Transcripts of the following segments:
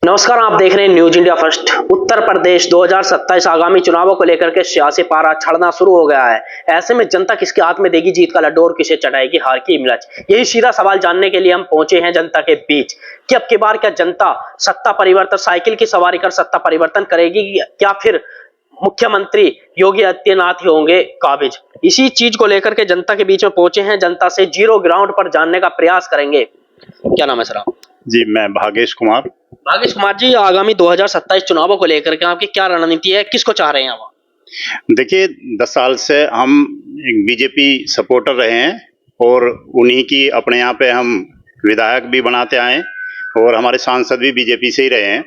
नमस्कार, आप देख रहे हैं news India first. Uttar Pradesh 2027 आगामी चुनावों को लेकर के सियासी पारा छिड़ना शुरू हो गया है। ऐसे में जनता किसके हाथ में देगी जीत का लड्डू और किसे चढ़ाएगी हार की मिर्च, यही सीधा सवाल जानने के लिए हम पहुंचे हैं जनता के बीच कि अब की बार क्या जनता सत्ता परिवर्तन साइकिल की सवारी कर सत्ता परिवर्तन करेगी, क्या फिर मुख्यमंत्री योगी आदित्यनाथ ही होंगे काबिज। इसी चीज को लेकर के जनता के बीच में पहुंचे हैं, जनता से जीरो ग्राउंड पर जानने का प्रयास करेंगे। क्या नाम है सर आप? जी, मैं भागेश कुमार। भागेश कुमार जी, आगामी 2027 चुनावों को लेकर के आपकी क्या रणनीति है, किसको चाह रहे हैं आप? देखिए, 10 साल से हम बीजेपी सपोर्टर रहे हैं और उन्हीं की अपने यहाँ पे हम विधायक भी बनाते आए और हमारे सांसद भी बीजेपी से ही रहे हैं।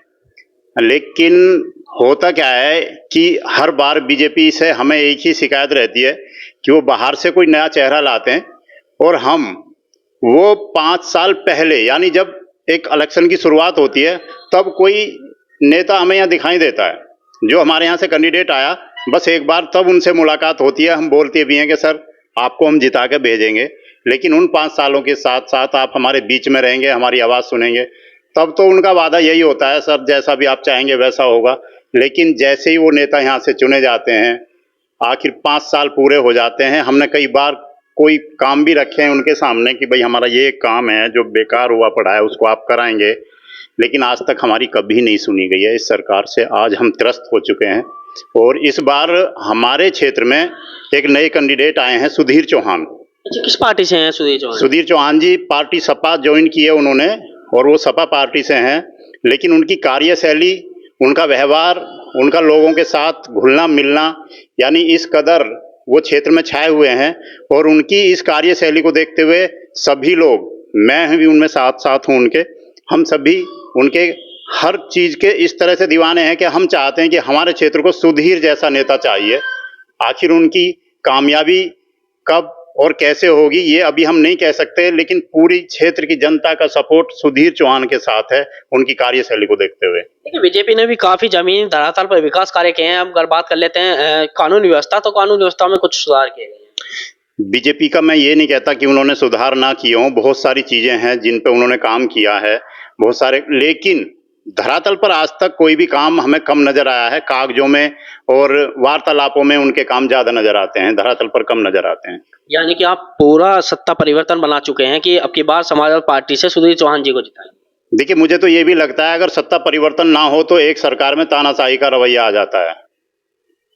लेकिन होता क्या है कि हर बार बीजेपी से हमें एक ही शिकायत रहती है कि वो बाहर से कोई नया चेहरा लाते हैं और हम वो 5 साल पहले, यानी जब एक इलेक्शन की शुरुआत होती है, तब कोई नेता हमें यहाँ दिखाई देता है जो हमारे यहाँ से कैंडिडेट आया, बस एक बार तब उनसे मुलाकात होती है। हम बोलते भी हैं कि सर आपको हम जिता के भेजेंगे, लेकिन उन 5 सालों के साथ साथ आप हमारे बीच में रहेंगे, हमारी आवाज़ सुनेंगे। तब तो उनका वादा यही होता है, सर जैसा भी आप चाहेंगे वैसा होगा। लेकिन जैसे ही वो नेता यहाँ से चुने जाते हैं, आखिर 5 साल पूरे हो जाते हैं, हमने कई बार कोई काम भी रखे हैं उनके सामने कि भाई हमारा ये काम है जो बेकार हुआ पड़ा है उसको आप कराएंगे, लेकिन आज तक हमारी कभी नहीं सुनी गई है। इस सरकार से आज हम त्रस्त हो चुके हैं और इस बार हमारे क्षेत्र में एक नए कैंडिडेट आए हैं, सुधीर चौहान। अच्छा, किस पार्टी से हैं सुधीर चौहान? सुधीर चौहान जी पार्टी सपा ज्वाइन की है उन्होंने और वो सपा पार्टी से हैं, लेकिन उनकी कार्यशैली, उनका व्यवहार, उनका लोगों के साथ घुलना मिलना, यानी इस कदर वो क्षेत्र में छाए हुए हैं और उनकी इस कार्यशैली को देखते हुए सभी लोग, मैं भी उनमें साथ हूँ उनके, हम सभी उनके हर चीज़ के इस तरह से दीवाने हैं कि हम चाहते हैं कि हमारे क्षेत्र को सुधीर जैसा नेता चाहिए। आखिर उनकी कामयाबी कब और कैसे होगी ये अभी हम नहीं कह सकते, लेकिन पूरी क्षेत्र की जनता का सपोर्ट सुधीर चौहान के साथ है उनकी कार्यशैली को देखते हुए। देखिए, बीजेपी ने भी काफी जमीन धरातल पर विकास कार्य किए हैं। अब अगर बात कर लेते हैं कानून व्यवस्था, तो कानून व्यवस्था में कुछ सुधार किए गए हैं। बीजेपी का मैं ये नहीं कहता कि उन्होंने सुधार ना किए हों, बहुत सारी चीज़ें हैं जिन पे उन्होंने काम किया है, बहुत सारे, लेकिन धरातल पर आज तक कोई भी काम हमें कम नजर आया है। कागजों में और वार्तालापों में उनके काम ज़्यादा नजर आते हैं, धरातल पर कम नजर आते हैं। यानी कि आप पूरा सत्ता परिवर्तन बना चुके हैं कि अब की बार समाजवादी पार्टी से सुधीर चौहान जी को जिताएंगे। देखिए, मुझे तो ये भी लगता है अगर सत्ता परिवर्तन ना हो तो एक सरकार में तानाशाही का रवैया आ जाता है,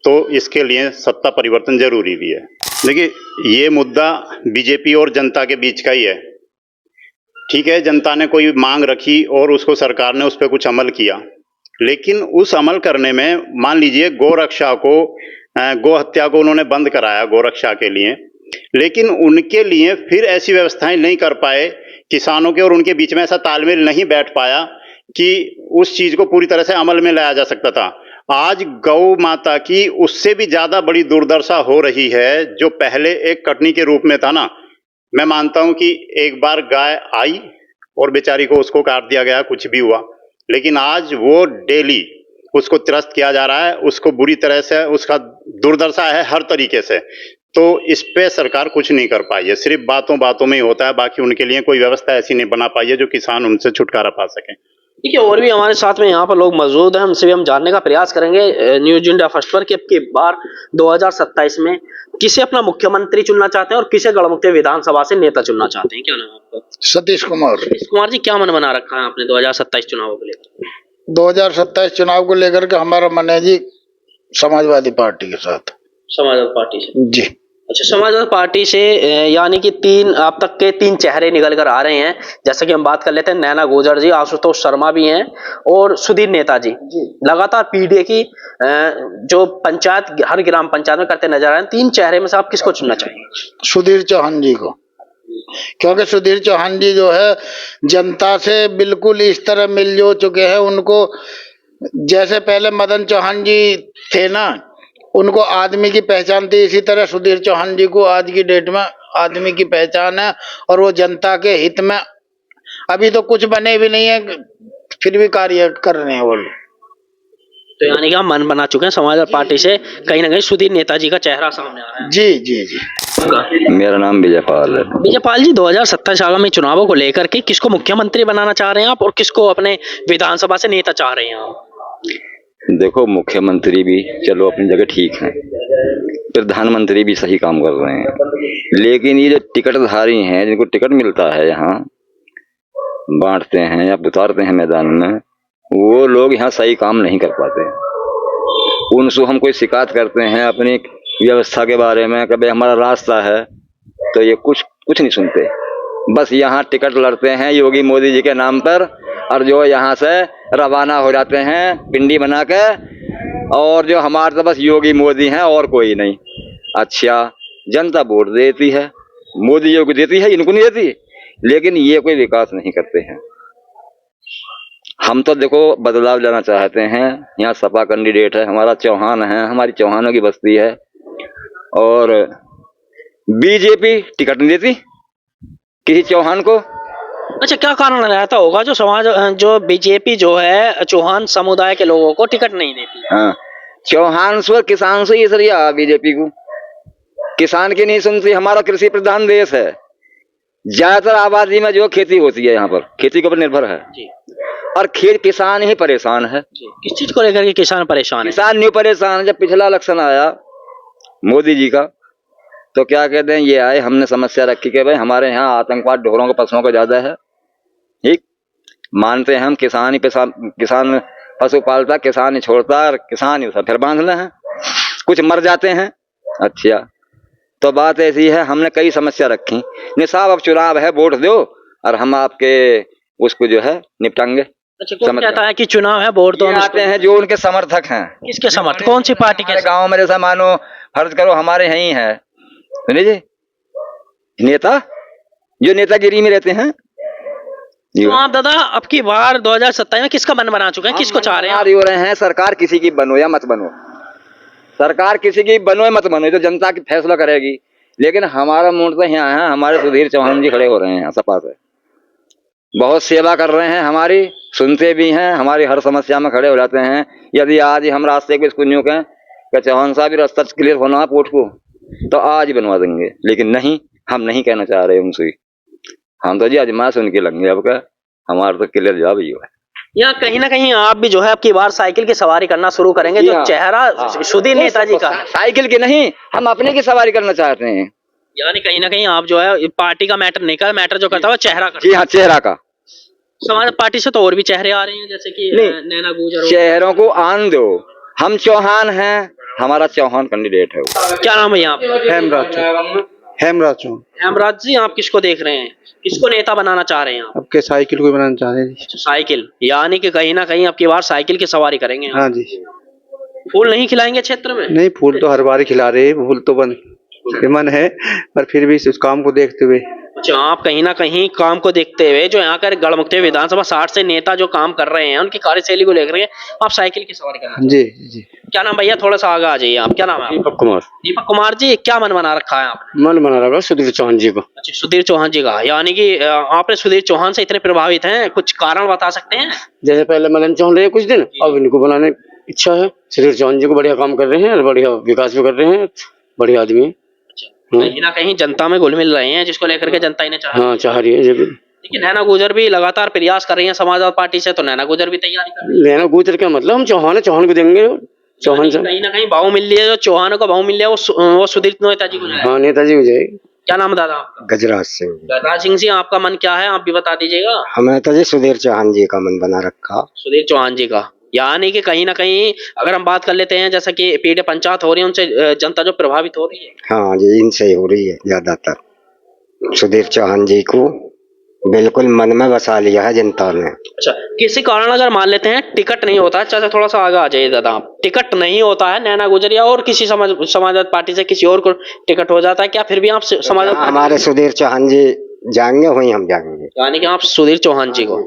तो इसके लिए सत्ता परिवर्तन जरूरी भी है। देखिए, ये मुद्दा बीजेपी और जनता के बीच का ही है। ठीक है, जनता ने कोई मांग रखी और उसको सरकार ने उस पर कुछ अमल किया, लेकिन उस अमल करने में मान लीजिए गोरक्षा को, गो हत्या को उन्होंने बंद कराया गोरक्षा के लिए, लेकिन उनके लिए फिर ऐसी व्यवस्थाएं नहीं कर पाए, किसानों के और उनके बीच में ऐसा तालमेल नहीं बैठ पाया कि उस चीज को पूरी तरह से अमल में लाया जा सकता था। आज गौ माता की उससे भी ज्यादा बड़ी दुर्दशा हो रही है। जो पहले एक कटनी के रूप में था ना, मैं मानता हूं कि एक बार गाय आई और बेचारी को उसको काट दिया गया, कुछ भी हुआ, लेकिन आज वो डेली उसको त्रस्त किया जा रहा है, उसको बुरी तरह से, उसका दुर्दशा है हर तरीके से। तो इस पे सरकार कुछ नहीं कर पाई है, सिर्फ बातों बातों में ही होता है, बाकी उनके लिए कोई व्यवस्था ऐसी नहीं बना पाई है जो किसान उनसे छुटकारा पा सके। ठीक है, और भी हमारे साथ में यहाँ पर लोग मौजूद हैं, हमसे भी हम जानने का प्रयास करेंगे न्यूज इंडिया फर्स्ट पर कि अब की बार 2027 में किसे अपना मुख्यमंत्री चुनना चाहते हैं और किसे गढ़मुक्ति विधानसभा से नेता चुनना चाहते हैं। क्या नाम है आपका? सतीश कुमार। सतीश कुमार जी, क्या मन बना रखा है आपने 2027 चुनावों को लेकर? 2027 चुनाव को लेकर के हमारा मन है जी समाजवादी पार्टी के साथ। समाजवादी पार्टी से? जी। अच्छा, समाजवादी पार्टी से यानी कि अब तक के 3 चेहरे निकल कर आ रहे हैं। जैसे कि हम बात कर लेते हैं, नैना गुर्जर जी, आशुतोष शर्मा भी हैं और सुधीर नेताजी लगातार पीडीए की जो पंचायत, हर ग्राम पंचायत में करते नजर आ रहे हैं। 3 चेहरे में से आप किसको चुनना चाहेंगे? सुधीर चौहान जी को, क्योंकि सुधीर चौहान जी जो है जनता से बिल्कुल इस तरह मिलजुल चुके हैं। उनको जैसे पहले मदन चौहान जी थे ना, उनको आदमी की पहचान थी, इसी तरह सुधीर चौहान जी को आज की डेट में आदमी की पहचान है और वो जनता के हित में, अभी तो कुछ बने भी नहीं है फिर भी कार्य कर रहे हैं वो लोग। तो यानी कि हम मन बना चुके हैं समाजवादी पार्टी से, कहीं ना कहीं सुधीर नेताजी का चेहरा सामने आ रहा है। जी जी जी। मेरा नाम विजयपाल है। विजयपाल जी, 2027 आगामी चुनावों को लेकर के किसको मुख्यमंत्री बनाना चाह रहे हैं आप और किसको अपने विधानसभा से नेता चाह रहे हैं आप? देखो, मुख्यमंत्री भी चलो अपनी जगह ठीक है, प्रधानमंत्री भी सही काम कर रहे हैं, लेकिन ये जो टिकटधारी हैं, जिनको टिकट मिलता है यहाँ बांटते हैं या उतारते हैं मैदान में, वो लोग यहाँ सही काम नहीं कर पाते। उनसे हम कोई शिकायत करते हैं अपनी व्यवस्था के बारे में कि भाई हमारा रास्ता है, तो ये कुछ नहीं सुनते। बस यहाँ टिकट लड़ते हैं योगी मोदी जी के नाम पर, और जो यहाँ से रवाना हो जाते हैं पिंडी बना के, और जो हमारे तो बस योगी मोदी हैं और कोई नहीं। अच्छा, जनता वोट देती है, मोदी जी को देती है, इनको नहीं देती, लेकिन ये कोई विकास नहीं करते हैं। हम तो देखो बदलाव लाना चाहते हैं। यहाँ सपा कैंडिडेट है, हमारा चौहान है, हमारी चौहानों की बस्ती है, और बीजेपी टिकट नहीं देती किसी चौहान को। अच्छा, क्या कारण रहता होगा जो बीजेपी जो है चौहान समुदाय के लोगों को टिकट नहीं देती? हाँ, चौहान से किसान से ये सरिया बीजेपी को, किसान की नहीं सुनती। हमारा कृषि प्रधान देश है, ज्यादातर आबादी में जो खेती होती है यहाँ पर खेती के ऊपर निर्भर है जी। और किसान ही परेशान है। किस चीज को लेकर के किसान परेशान है? किसान नहीं परेशान है। जब पिछला इलेक्शन आया मोदी जी का, तो क्या कहते हैं, ये आए, हमने समस्या रखी कि भाई हमारे यहाँ आतंकवाद ढोरों को पशुओं को ज्यादा है। ठीक, मानते हैं हम, किसान पशु पालता, किसान ही छोड़ता, और किसान ही फिर बांध ले हैं, कुछ मर जाते हैं। अच्छा, तो बात ऐसी है, हमने कई समस्या रखी। नहीं साहब, अब चुनाव है, वोट दो और हम आपके उसको जो है निपटाएंगे। अच्छा, कौन कहता है कि चुनाव है वोट दो? आते हैं जो उनके समर्थक हैं। किसके समर्थक? कौन सी पार्टी के? गांव में जैसा मानो फर्ज करो हमारे यहीं है, सुनिए जी, नेता जो नेतागिरी में रहते हैं। तो आप दादा अब की बार 2027 में किसका मन बना चुके हैं, किसको चाह रहे हैं? हो रहे हैं, सरकार किसी की बनो या मत बनो, सरकार किसी की बनो या मत बनो, ये तो जनता की फैसला करेगी। लेकिन हमारा मूड तो यहाँ है, हमारे सुधीर चौहान जी खड़े हो रहे हैं सपा से, बहुत सेवा कर रहे हैं हमारी, सुनते भी हैं, हमारी हर समस्या में खड़े हो जाते हैं। यदि आज ही हम रास्ते को इसको न्यू कहें कि चौहान साहब रास्ता क्लियर होना है पोर्ट को, तो आज ही बनवा देंगे। लेकिन नहीं, हम नहीं कहना चाह रहे उनसे, हम तो जी अजमा सुन के लगे। अब क्या, हमारा तो क्लियर जवाब ही है। या कहीं ना कहीं आप भी जो है आपकी बार साइकिल की सवारी करना शुरू करेंगे, जो चेहरा सुधीर नेताजी का? साइकिल की नहीं, हम अपने की सवारी करना चाहते हैं। यानी कहीं ना कहीं आप जो है पार्टी का मैटर नहीं कर, मैटर जो करता है वो चेहरा करता है। जी हाँ, चेहरा का। समाज पार्टी से तो और भी चेहरे आ रहे हैं, जैसे कि नैना गुजर। चेहरों को आन दो, हम चौहान हैं, हमारा चौहान कैंडिडेट है। क्या नाम है यहाँ? हेमराज जी, आप किसको देख रहे हैं, किसको नेता बनाना चाह रहे हैं आप? आपके साइकिल को बनाना चाह रहे हैं। साइकिल, यानी कि कहीं ना कहीं आपकी बार साइकिल की सवारी करेंगे? हाँ जी। फूल नहीं खिलाएंगे क्षेत्र में? नहीं, फूल तो हर बार ही खिला रहे हैं, फूल तो मन है, पर फिर भी उस काम को देखते हुए। अच्छा, आप कहीं ना कहीं काम को देखते हुए जो यहाँ कर गढ़मुक्ति विधानसभा 60 से नेता जो काम कर रहे हैं उनकी कार्यशैली को लेकर आप साइकिल की सवारी करना? जी जी। क्या नाम भैया, थोड़ा सा आगे आ जाइए आप। क्या नाम है? दीपक कुमार। दीपक कुमार जी, क्या मन बना रखा है आपने? मन बना रखा सुधीर चौहान जी को। अच्छा, सुधीर चौहान जी का, यानी कि आपने सुधीर चौहान से इतने प्रभावित हैं, कुछ कारण बता सकते हैं? जैसे पहले मदन चौहान रहे कुछ दिन, अब इनको बनाने इच्छा है। सुधीर चौहान जी को बढ़िया काम कर रहे हैं और बढ़िया विकास भी कर रहे हैं, बढ़िया आदमी है। कहीं ना कहीं जनता में घुल मिल रहे हैं, जिसको लेकर के जनता इन्हें चाह रही है। लेकिन नैना गुजर भी लगातार प्रयास कर रही है समाजवादी पार्टी से, तो नैना गुजर भी तैयारी कर रही है। नैना गुजर क्या मतलब, हम चौहान है, चौहान को देंगे। चौहान से कहीं ना कहीं भाव मिल लिया, जो चौहान को भाव मिल लिया वो सुधीर नेताजी को जाएगा। हाँ, नेताजी को जाएगी। क्या नाम दादा आपका? गजराज सिंह। गजराज सिंह जी, आपका मन क्या है, आप भी बता दीजिएगा। हमें तो जी सुधीर चौहान जी का मन बना रखा। सुधीर चौहान जी का, यानी कि कहीं ना कहीं अगर हम बात कर लेते हैं, जैसा कि पीढ़ी पंचायत हो रही है, उनसे जनता जो प्रभावित हो रही है। हाँ जी, इनसे ही हो रही है ज्यादातर। सुधीर चौहान जी को बिल्कुल मन में बसा लिया है जनता ने। अच्छा, किसी कारण अगर मान लेते हैं टिकट नहीं होता है, चाचा थोड़ा सा आगे आ जाइए दादा आप, टिकट नहीं होता है नैना गुजरिया और किसी समाजवादी पार्टी से किसी और को टिकट हो जाता है, क्या फिर भी आप समाजवादी? हमारे सुधीर चौहान जी जाएंगे, वहीं हम जाएंगे। यानी कि आप सुधीर चौहान जी को।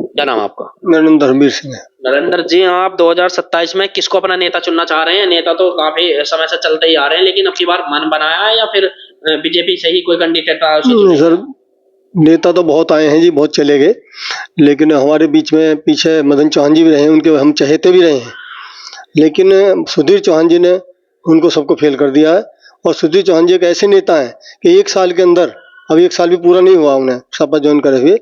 क्या नाम आपका? मेरा नाम धर्मवीर सिंह है। नरेंद्र जी, आप 2027 में किसको अपना नेता चुनना चाह रहे हैं? नेता तो काफी समय से चलते ही आ रहे हैं, लेकिन अब की बार मन बनाया है या फिर बीजेपी से ही कोई कैंडिडेट? सर, नेता तो बहुत आए हैं जी, बहुत चले गए, लेकिन हमारे बीच में पीछे मदन चौहान जी भी रहे, उनके हम चहेते भी रहे हैं, लेकिन सुधीर चौहान जी ने उनको सबको फेल कर दिया है और सुधीर चौहान जी एक ऐसे नेता हैं कि 1 साल के अंदर, अभी 1 साल भी पूरा नहीं हुआ उन्हें सपा ज्वाइन करे हुए,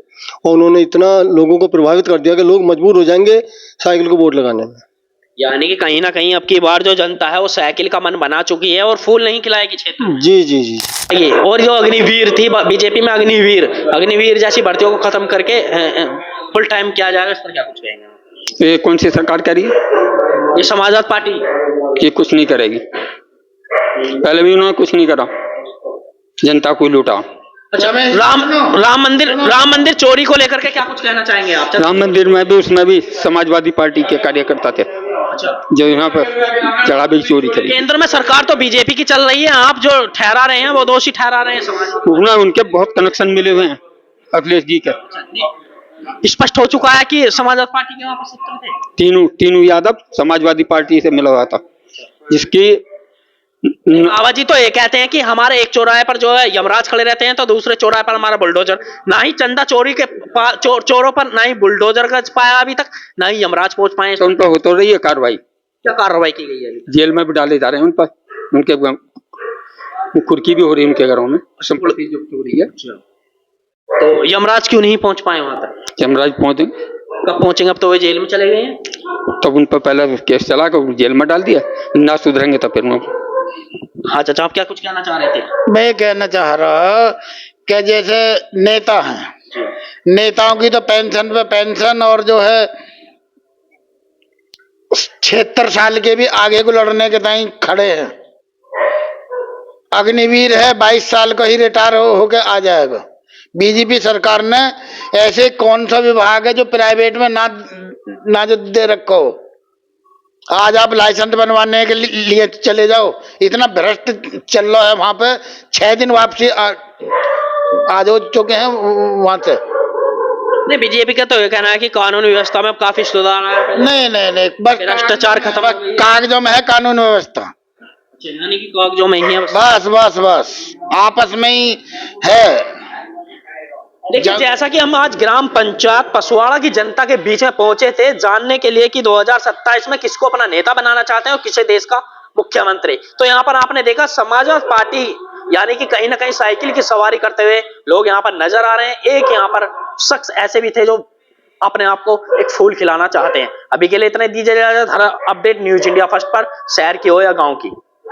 और उन्होंने इतना लोगों को प्रभावित कर दिया कि लोग मजबूर हो जाएंगे साइकिल को वोट लगाने में। यानी कि कहीं ना कहीं अब की बार जो जनता है वो साइकिल का मन बना चुकी है और फूल नहीं खिलाएगी क्षेत्र में। जी जी जी। ये और जो अग्निवीर थी बीजेपी में, अग्निवीर जैसी भर्तियों को खत्म करके फुल टाइम किया जाएगा, इस पर क्या कुछ कहेंगे? ये कौन सी सरकार करी है? ये समाजवादी पार्टी। ये कुछ नहीं करेगी, पहले भी उन्होंने कुछ नहीं करा, जनता को लूटा। अच्छा, राम मंदिर चोरी को लेकर के क्या कुछ कहना चाहेंगे आप? राम मंदिर में भी, उसमें भी समाजवादी पार्टी के कार्यकर्ता थे जो यहाँ पर चढ़ावे की चोरी करी। केंद्र में सरकार तो बीजेपी की चल रही है, आप जो ठहरा रहे हैं वो दोषी ठहरा रहे हैं समाज। उनके बहुत कनेक्शन मिले हुए हैं अखिलेश जी के। स्पष्ट हो चुका है कि समाजवादी पार्टी के वहां पर सूत्र थे। तीनों यादव समाजवादी पार्टी से मिला हुआ था, जिसकी बाबा जी तो ये कहते हैं कि हमारे एक चौराहे पर जो है यमराज खड़े रहते हैं तो दूसरे चौराहे पर हमारा बुलडोजर। ना ही चंदा चोरी के चोरों पर ना ही बुलडोजर का पाया अभी तक, ना ही यमराज पहुंच पाए। तो उन पर हो तो रही है कार्रवाई। क्या कार्रवाई की गई है? जेल में भी डाले जा रहे हैं उन पर, उनके कुर्की भी हो रही है उनके घरों में, संपत्ति जब्त हो रही है। तो यमराज क्यों नहीं पहुंच पाए वहां तक? यमराज पहुंचे, कब पहुंचेंगे? अब तो वे जेल में चले गए हैं। तब उन पर पहले केस चला कर जेल में डाल दिया, ना सुधरेंगे तो फिर हाँ चाचा, आप क्या कुछ कहना चाह रहे थे? मैं कहना चाह रहा कि जैसे नेता हैं, नेताओं की तो पेंशन पे पेंशन, और जो है 76 साल के भी आगे को लड़ने के टाइम खड़े हैं। अग्निवीर है 22 साल का ही रिटायर होके आ जाएगा। बीजेपी सरकार ने ऐसे कौन सा विभाग है जो प्राइवेट में ना जो दे रखा हो? आज आप लाइसेंस बनवाने के लिए चले जाओ, इतना भ्रष्ट चल रहा है वहां पे। 6 दिन वापसी आज हो चुके हैं वहां से। नहीं, बीजेपी का तो ये कहना है कि कानून व्यवस्था में काफी सुधार आया है। नहीं, बस भ्रष्टाचार खत्म हो गई है। कागजों में है कानून व्यवस्था, यानी कि कागजों में ही है बस आपस में ही है। लेकिन जैसा कि हम आज ग्राम पंचायत पसवाड़ा की जनता के बीच में पहुंचे थे जानने के लिए कि 2027 में किसको अपना नेता बनाना चाहते हैं और किसे देश का मुख्यमंत्री, तो यहाँ पर आपने देखा समाजवादी पार्टी यानी कि कहीं ना कहीं साइकिल की सवारी करते हुए लोग यहाँ पर नजर आ रहे हैं। एक यहाँ पर शख्स ऐसे भी थे जो अपने आप को एक फूल खिलाना चाहते हैं। अभी के लिए इतने दीजिए अपडेट न्यूज इंडिया फर्स्ट पर, शहर की हो या गाँव की।